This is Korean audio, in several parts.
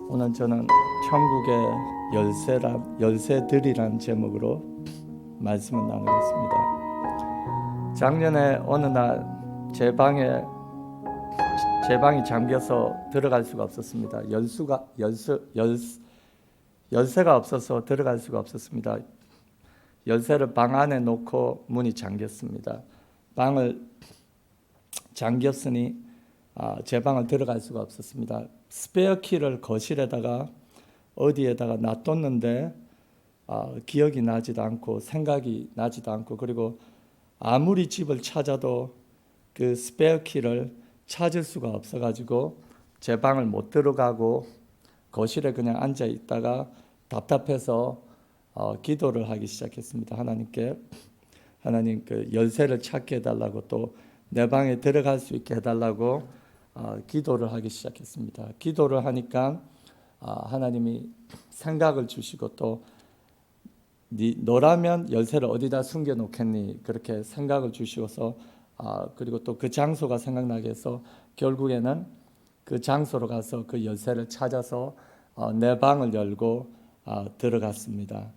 오늘 저는 천국의 열쇠들이란 제목으로 말씀을 나누겠습니다. 작년에 어느 날 제 방이 잠겨서 들어갈 수가 없었습니다. 열쇠가 없어서 들어갈 수가 없었습니다. 열쇠를 방 안에 놓고 문이 잠겼습니다. 방을 잠겼으니 제 방을 들어갈 수가 없었습니다. 스페어 키를 거실에다가 어디에다가 놔뒀는데 기억이 나지도 않고 생각이 나지도 않고, 그리고 아무리 집을 찾아도 그 스페어 키를 찾을 수가 없어가지고 제 방을 못 들어가고 거실에 그냥 앉아 있다가 답답해서 기도를 하기 시작했습니다. 하나님 그 열쇠를 찾게 해달라고, 또 내 방에 들어갈 수 있게 해달라고 기도를 하기 시작했습니다. 기도를 하니까 하나님이 생각을 주시고, 또 너라면 열쇠를 어디다 숨겨 놓겠니, 그렇게 생각을 주시고서 그리고 또 그 장소가 생각나게 해서 결국에는 그 장소로 가서 그 열쇠를 찾아서 내 방을 열고 들어갔습니다.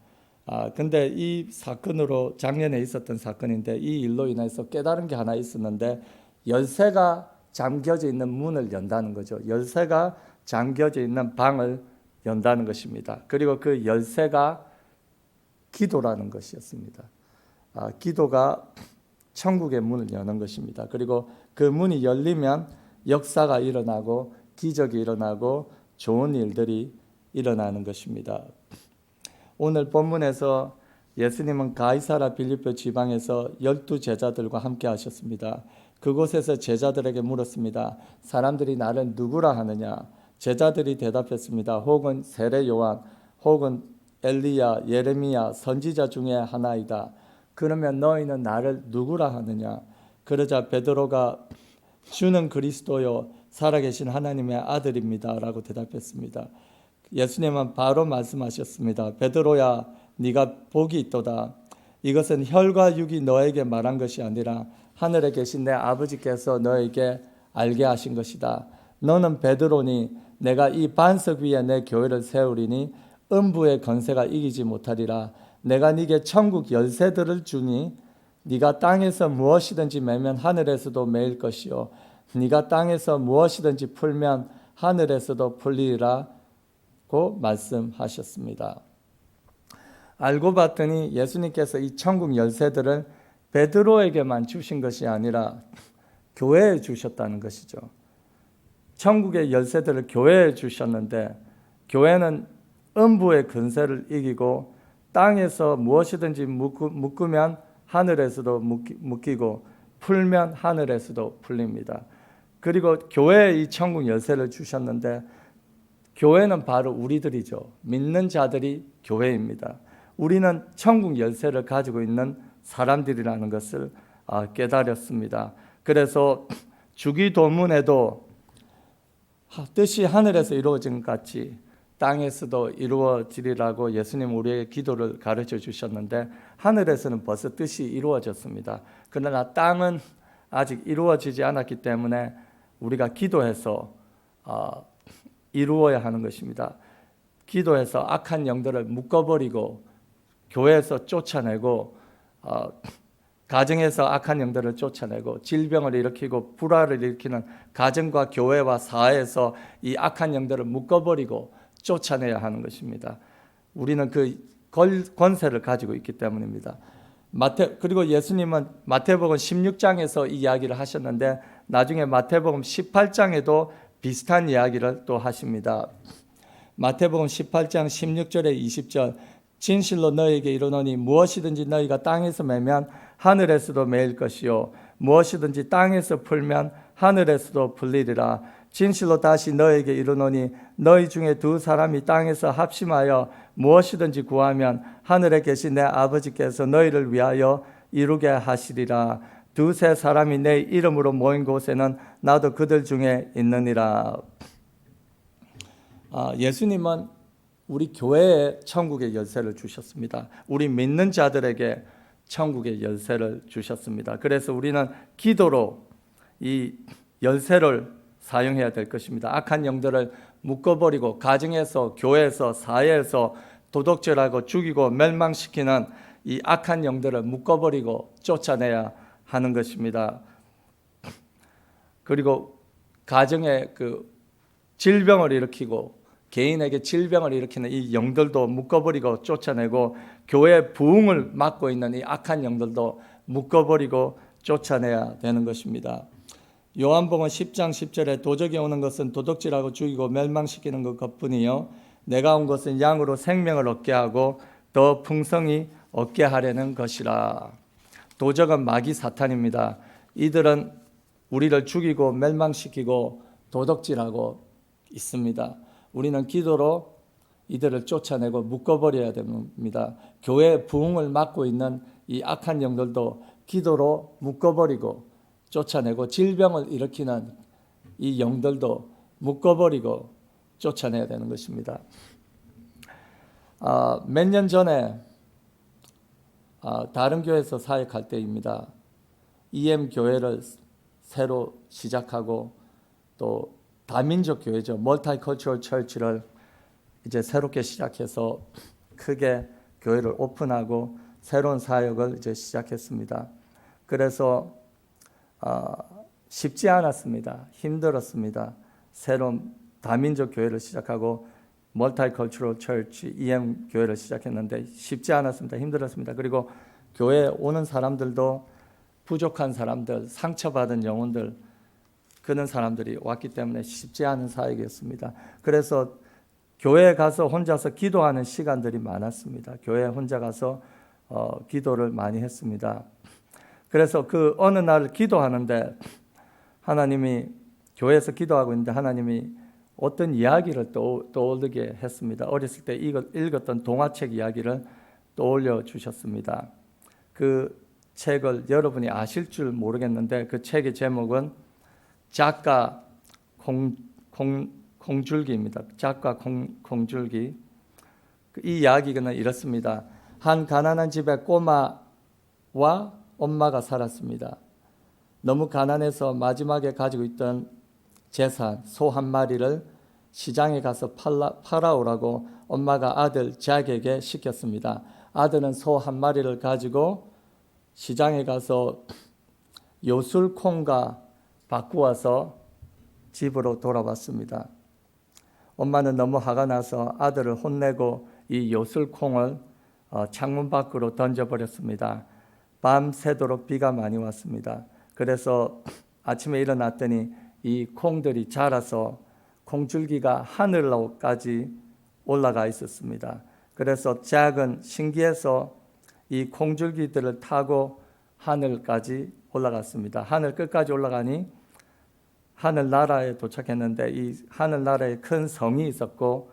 근데 이 사건으로, 작년에 있었던 사건인데, 이 일로 인해서 깨달은 게 하나 있었는데, 열쇠가 잠겨져 있는 문을 연다는 거죠. 열쇠가 잠겨져 있는 방을 연다는 것입니다. 그리고 그 열쇠가 기도라는 것이었습니다. 기도가 천국의 문을 여는 것입니다. 그리고 그 문이 열리면 역사가 일어나고 기적이 일어나고 좋은 일들이 일어나는 것입니다. 오늘 본문에서 예수님은 가이사라 빌립보 지방에서 12제자들과 함께 하셨습니다. 그곳에서 제자들에게 물었습니다. 사람들이 나를 누구라 하느냐? 제자들이 대답했습니다. 혹은 세례 요한, 혹은 엘리야, 예레미야, 선지자 중에 하나이다. 그러면 너희는 나를 누구라 하느냐? 그러자 베드로가 주는 그리스도요 살아계신 하나님의 아들입니다 라고 대답했습니다. 예수님은 바로 말씀하셨습니다. 베드로야, 네가 복이 있도다. 이것은 혈과 육이 너에게 말한 것이 아니라 하늘에 계신 내 아버지께서 너에게 알게 하신 것이다. 너는 베드로니 내가 이 반석 위에 내 교회를 세우리니 음부의 권세가 이기지 못하리라. 내가 네게 천국 열쇠들을 주니 네가 땅에서 무엇이든지 매면 하늘에서도 매일 것이요 네가 땅에서 무엇이든지 풀면 하늘에서도 풀리리라 고 말씀하셨습니다. 알고 봤더니 예수님께서 이 천국 열쇠들을 베드로에게만 주신 것이 아니라 교회에 주셨다는 것이죠. 천국의 열쇠들을 교회에 주셨는데, 교회는 음부의 권세를 이기고 땅에서 무엇이든지 묶으면 하늘에서도 묶이고 풀면 하늘에서도 풀립니다. 그리고 교회에 이 천국 열쇠를 주셨는데, 교회는 바로 우리들이죠. 믿는 자들이 교회입니다. 우리는 천국 열쇠를 가지고 있는 사람들이라는 것을 깨달았습니다. 그래서 주기도문에도 뜻이 하늘에서 이루어진 것 같이 땅에서도 이루어지리라고 예수님 우리에게 기도를 가르쳐 주셨는데, 하늘에서는 벌써 뜻이 이루어졌습니다. 그러나 땅은 아직 이루어지지 않았기 때문에 우리가 기도해서 이루어야 하는 것입니다. 기도해서 악한 영들을 묶어버리고, 교회에서 쫓아내고, 가정에서 악한 영들을 쫓아내고, 질병을 일으키고 불화를 일으키는 가정과 교회와 사회에서 이 악한 영들을 묶어버리고 쫓아내야 하는 것입니다. 우리는 그 권세를 가지고 있기 때문입니다. 그리고 예수님은 마태복음 16장에서 이 이야기를 하셨는데, 나중에 마태복음 18장에도 비슷한 이야기를 또 하십니다. 마태복음 18장 16절에 20절, 진실로 너희에게 이르노니 무엇이든지 너희가 땅에서 매면 하늘에서도 매일 것이요 무엇이든지 땅에서 풀면 하늘에서도 풀리리라. 진실로 다시 너희에게 이르노니 너희 중에 두 사람이 땅에서 합심하여 무엇이든지 구하면 하늘에 계신 내 아버지께서 너희를 위하여 이루게 하시리라. 두세 사람이 내 이름으로 모인 곳에는 나도 그들 중에 있느니라. 예수님은 우리 교회에 천국의 열쇠를 주셨습니다. 우리 믿는 자들에게 천국의 열쇠를 주셨습니다. 그래서 우리는 기도로 이 열쇠를 사용해야 될 것입니다. 악한 영들을 묶어버리고 가정에서, 교회에서, 사회에서 도덕질하고 죽이고 멸망시키는 이 악한 영들을 묶어버리고 쫓아내야 하는 것입니다. 그리고 가정에 그 질병을 일으키고 개인에게 질병을 일으키는 이 영들도 묶어버리고 쫓아내고, 교회 부흥을 막고 있는 이 악한 영들도 묶어버리고 쫓아내야 되는 것입니다. 요한복음 10장 10절에 도적이 오는 것은 도둑질하고 죽이고 멸망시키는 것뿐이요 내가 온 것은 양으로 생명을 얻게 하고 더 풍성히 얻게 하려는 것이라. 도적은 마귀 사탄입니다. 이들은 우리를 죽이고 멸망시키고 도둑질하고 있습니다. 우리는 기도로 이들을 쫓아내고 묶어버려야 됩니다. 교회 부흥을 막고 있는 이 악한 영들도 기도로 묶어버리고 쫓아내고, 질병을 일으키는 이 영들도 묶어버리고 쫓아내야 되는 것입니다. 몇 년 전에 다른 교회에서 사역할 때입니다. EM 교회를 새로 시작하고 또 다민족 교회죠. 멀티컬처럴 처치를 이제 새롭게 시작해서 크게 교회를 오픈하고 새로운 사역을 이제 시작했습니다. 그래서 쉽지 않았습니다. 힘들었습니다. 새로운 다민족 교회를 시작하고 멀티컬처럴 처치 EM 교회를 시작했는데 쉽지 않았습니다. 힘들었습니다. 그리고 교회에 오는 사람들도 부족한 사람들, 상처받은 영혼들, 그런 사람들이 왔기 때문에 쉽지 않은 사역이었습니다. 그래서 교회에 가서 혼자서 기도하는 시간들이 많았습니다. 교회에 혼자 가서 기도를 많이 했습니다. 그래서 그 어느 날 기도하는데 하나님이, 교회에서 기도하고 있는데 하나님이 어떤 이야기를 떠올리게 했습니다. 어렸을 때 읽었던 동화책 이야기를 떠올려 주셨습니다. 그 책을 여러분이 아실 줄 모르겠는데 그 책의 제목은 작가 공줄기입니다. 작가 공줄기. 이 이야기는 이렇습니다. 한 가난한 집에 꼬마와 엄마가 살았습니다. 너무 가난해서 마지막에 가지고 있던 재산, 소 한 마리를 시장에 가서 팔아오라고 엄마가 아들 잭에게 시켰습니다. 아들은 소 한 마리를 가지고 시장에 가서 요술콩과 바꾸어서 집으로 돌아왔습니다. 엄마는 너무 화가 나서 아들을 혼내고 이 요술콩을 창문 밖으로 던져버렸습니다. 밤새도록 비가 많이 왔습니다. 그래서 아침에 일어났더니 이 콩들이 자라서 콩줄기가 하늘로까지 올라가 있었습니다. 그래서 잭은 신기해서 이 콩줄기들을 타고 하늘까지 올라갔습니다. 하늘 끝까지 올라가니 하늘나라에 도착했는데 이 하늘나라에 큰 성이 있었고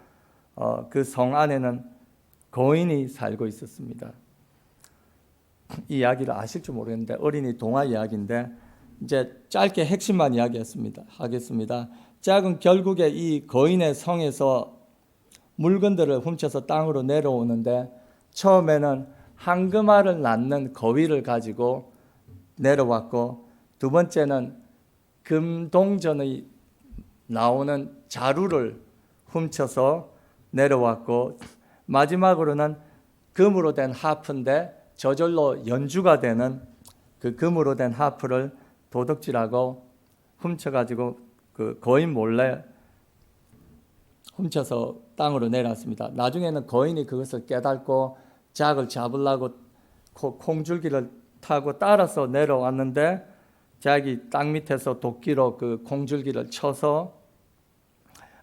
그 성 안에는 거인이 살고 있었습니다. 이 이야기를 아실 줄 모르겠는데 어린이 동화 이야기인데 이제 짧게 핵심만 하겠습니다. 짝은 결국에 이 거인의 성에서 물건들을 훔쳐서 땅으로 내려오는데 처음에는 황금알을 낳는 거위를 가지고 내려왔고, 두 번째는 금동전이 나오는 자루를 훔쳐서 내려왔고, 마지막으로는 금으로 된 하프인데 저절로 연주가 되는 그 금으로 된 하프를 도둑질하고 훔쳐가지고 그 거인 몰래 훔쳐서 땅으로 내려왔습니다. 나중에는 거인이 그것을 깨닫고 잭을 잡으려고 콩줄기를 타고 따라서 내려왔는데 잭이 땅 밑에서 도끼로 그 콩줄기를 쳐서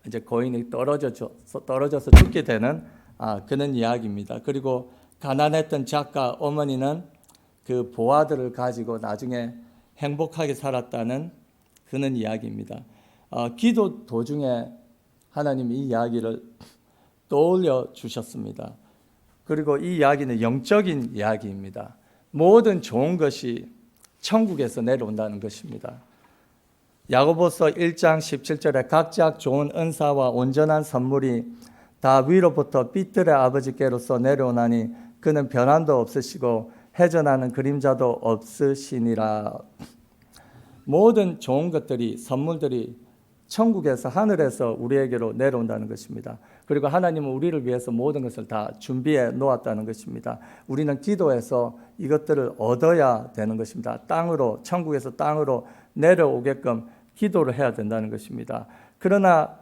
이제 거인이 떨어져서 죽게 되는 그런 이야기입니다. 그리고 가난했던 잭과 어머니는 그 보아들을 가지고 나중에 행복하게 살았다는 그런 이야기입니다. 기도 도중에 하나님이 이 이야기를 떠올려 주셨습니다. 그리고 이 이야기는 영적인 이야기입니다. 모든 좋은 것이 천국에서 내려온다는 것입니다. 야고보서 1장 17절에 각각 좋은 은사와 온전한 선물이 다 위로부터 빛들의 아버지께로서 내려오나니 그는 변함도 없으시고 해전하는 그림자도 없으시니라. 모든 좋은 것들이, 선물들이 천국에서 하늘에서 우리에게로 내려온다는 것입니다. 그리고 하나님은 우리를 위해서 모든 것을 다 준비해 놓았다는 것입니다. 우리는 기도해서 이것들을 얻어야 되는 것입니다. 땅으로, 천국에서 땅으로 내려오게끔 기도를 해야 된다는 것입니다. 그러나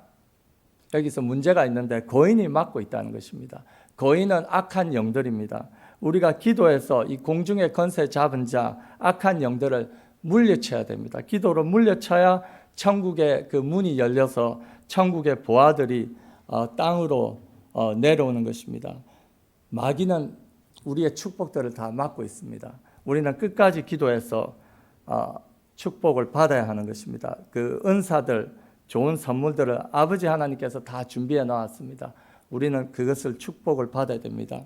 여기서 문제가 있는데 거인이 막고 있다는 것입니다. 거인은 악한 영들입니다. 우리가 기도해서 이 공중의 권세 잡은 자, 악한 영들을 물리쳐야 됩니다. 기도로 물려쳐야 천국의 그 문이 열려서 천국의 보아들이 땅으로 내려오는 것입니다. 마귀는 우리의 축복들을 다 막고 있습니다. 우리는 끝까지 기도해서 축복을 받아야 하는 것입니다. 그 은사들, 좋은 선물들을 아버지 하나님께서 다 준비해 놓았습니다. 우리는 그것을 축복을 받아야 됩니다.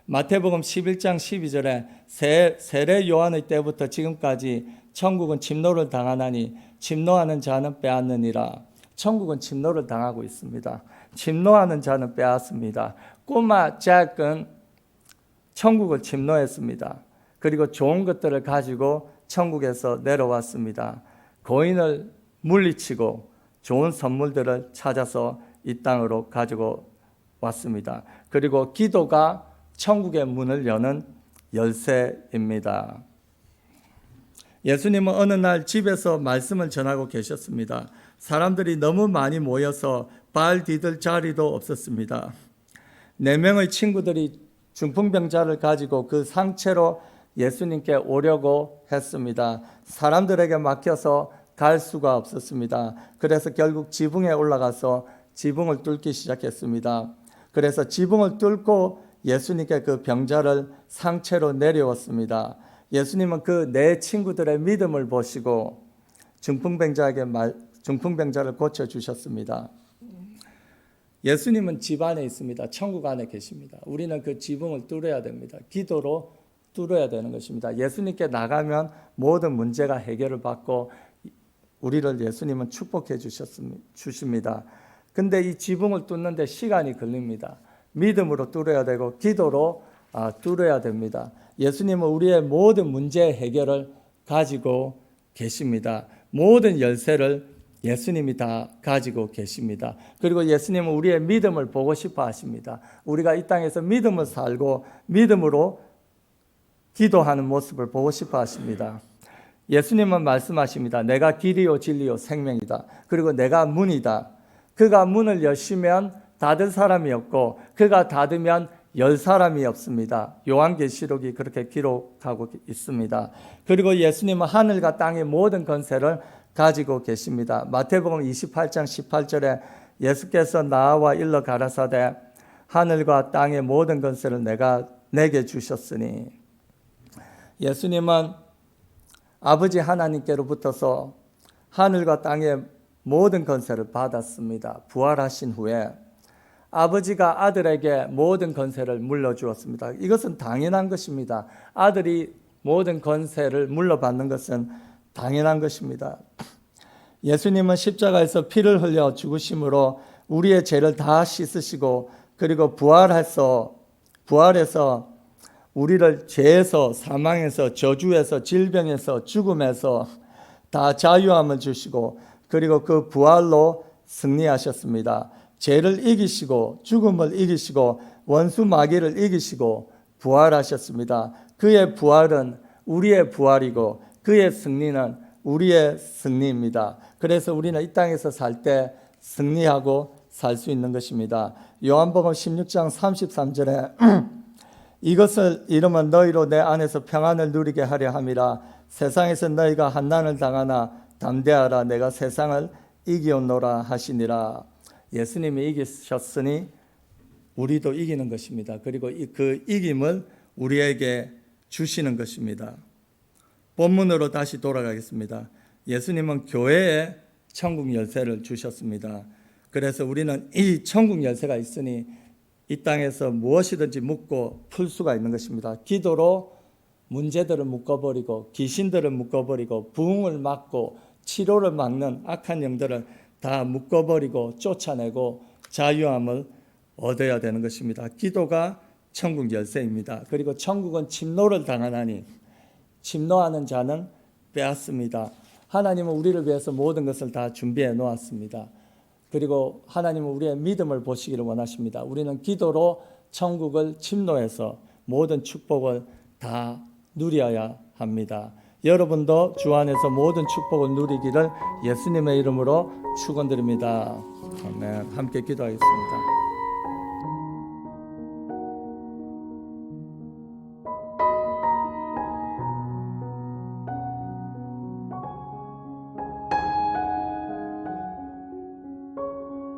마태복음 11장 12절에 세례 요한의 때부터 지금까지 천국은 침노를 당하나니 침노하는 자는 빼앗느니라. 천국은 침노를 당하고 있습니다. 침노하는 자는 빼앗습니다. 꼬마 잭은 천국을 침노했습니다. 그리고 좋은 것들을 가지고 천국에서 내려왔습니다. 거인을 물리치고 좋은 선물들을 찾아서 이 땅으로 가지고 왔습니다. 그리고 기도가 천국의 문을 여는 열쇠입니다. 예수님은 어느 날 집에서 말씀을 전하고 계셨습니다. 사람들이 너무 많이 모여서 발 디딜 자리도 없었습니다. 4명의 친구들이 중풍병자를 가지고 그 상체로 예수님께 오려고 했습니다. 사람들에게 막혀서 갈 수가 없었습니다. 그래서 결국 지붕에 올라가서 지붕을 뚫기 시작했습니다. 그래서 지붕을 뚫고 예수님께 그 병자를 상체로 내려왔습니다. 예수님은 그 4 친구들의 믿음을 보시고 중풍병자를 고쳐주셨습니다. 예수님은 집 안에 있습니다. 천국 안에 계십니다. 우리는 그 지붕을 뚫어야 됩니다. 기도로 뚫어야 되는 것입니다. 예수님께 나가면 모든 문제가 해결을 받고 우리를 예수님은 축복해 주십니다. 근데 이 지붕을 뚫는데 시간이 걸립니다. 믿음으로 뚫어야 되고 기도로 뚫어야 됩니다. 예수님은 우리의 모든 문제 해결을 가지고 계십니다. 모든 열쇠를 예수님이 다 가지고 계십니다. 그리고 예수님은 우리의 믿음을 보고 싶어 하십니다. 우리가 이 땅에서 믿음을 살고 믿음으로 기도하는 모습을 보고 싶어 하십니다. 예수님은 말씀하십니다. 내가 길이요 진리요 생명이다. 그리고 내가 문이다. 그가 문을 여시면 닫을 사람이 없고 그가 닫으면 열 사람이 없습니다. 요한계시록이 그렇게 기록하고 있습니다. 그리고 예수님은 하늘과 땅의 모든 권세를 가지고 계십니다. 마태복음 28장 18절에 예수께서 나와 일러 가라사대 하늘과 땅의 모든 권세를 내게 주셨으니, 예수님은 아버지 하나님께로부터서 하늘과 땅의 모든 권세를 받았습니다. 부활하신 후에 아버지가 아들에게 모든 권세를 물려주었습니다. 이것은 당연한 것입니다. 아들이 모든 권세를 물려받는 것은 당연한 것입니다. 예수님은 십자가에서 피를 흘려 죽으심으로 우리의 죄를 다 씻으시고 그리고 부활해서 우리를 죄에서, 사망에서, 저주에서, 질병에서, 죽음에서 다 자유함을 주시고 그리고 그 부활로 승리하셨습니다. 죄를 이기시고 죽음을 이기시고 원수 마귀를 이기시고 부활하셨습니다. 그의 부활은 우리의 부활이고 그의 승리는 우리의 승리입니다. 그래서 우리는 이 땅에서 살 때 승리하고 살 수 있는 것입니다. 요한복음 16장 33절에 이것을 이루면 너희로 내 안에서 평안을 누리게 하려 함이라. 세상에서 너희가 환난을 당하나 담대하라. 내가 세상을 이기었노라 하시니라. 예수님이 이기셨으니 우리도 이기는 것입니다. 그리고 그 이김을 우리에게 주시는 것입니다. 본문으로 다시 돌아가겠습니다. 예수님은 교회에 천국 열쇠를 주셨습니다. 그래서 우리는 이 천국 열쇠가 있으니 이 땅에서 무엇이든지 묻고 풀 수가 있는 것입니다. 기도로 문제들을 묶어버리고 귀신들을 묶어버리고 부흥을 막고 치료를 막는 악한 영들을 다 묶어버리고 쫓아내고 자유함을 얻어야 되는 것입니다. 기도가 천국 열쇠입니다. 그리고 천국은 침노를 당하나니 침노하는 자는 빼앗습니다. 하나님은 우리를 위해서 모든 것을 다 준비해 놓았습니다. 그리고 하나님은 우리의 믿음을 보시기를 원하십니다. 우리는 기도로 천국을 침노해서 모든 축복을 다 누려야 합니다. 여러분도 주 안에서 모든 축복을 누리기를 예수님의 이름으로 축원드립니다. 아멘. 함께 기도하겠습니다.